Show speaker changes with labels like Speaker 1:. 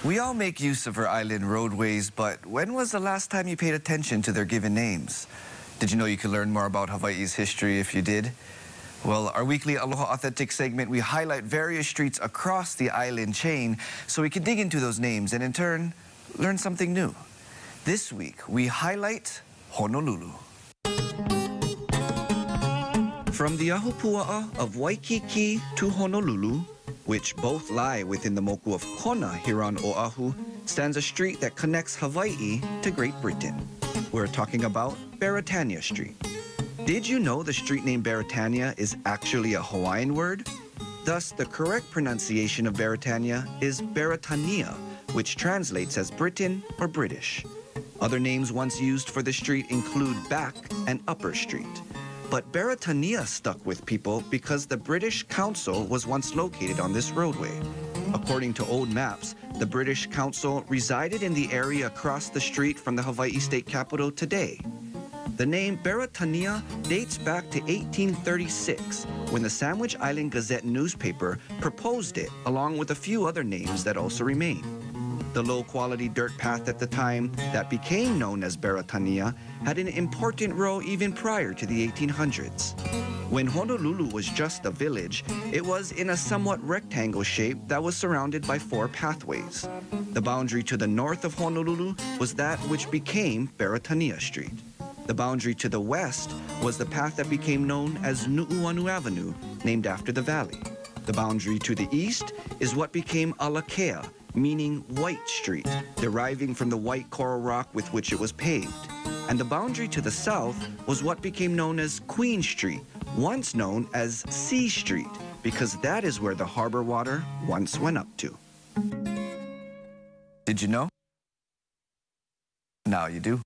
Speaker 1: We all make use of our island roadways, but when was the last time you paid attention to their given names? Did you know you could learn more about Hawaii's history if you did? Well, our weekly Aloha Authentic segment, we highlight various streets across the island chain so we can dig into those names and in turn, learn something new. This week, we highlight Honolulu. From the Ahupua'a of Waikiki to Honolulu, which both lie within the moku of Kona here on Oahu, stands a street that connects Hawaii to Great Britain. We're talking about Beretania Street. Did you know the street name Beretania is actually a Hawaiian word? Thus, the correct pronunciation of Beretania is Beretania, which translates as Britain or British. Other names once used for the street include Back and Upper Street. But Beretania stuck with people because the British Council was once located on this roadway. According to old maps, the British Council resided in the area across the street from the Hawaii state capital today. The name Beretania dates back to 1836, when the Sandwich Island Gazette newspaper proposed it, along with a few other names that also remain. The low-quality dirt path at the time that became known as Beretania had an important role even prior to the 1800s. When Honolulu was just a village, it was in a somewhat rectangle shape that was surrounded by 4 pathways. The boundary to the north of Honolulu was that which became Beretania Street. The boundary to the west was the path that became known as Nu'uanu Avenue, named after the valley. The boundary to the east is what became Alakea, meaning White Street, deriving from the white coral rock with which it was paved. And the boundary to the south was what became known as Queen Street, once known as Sea Street, because that is where the harbor water once went up to. Did you know? Now you do.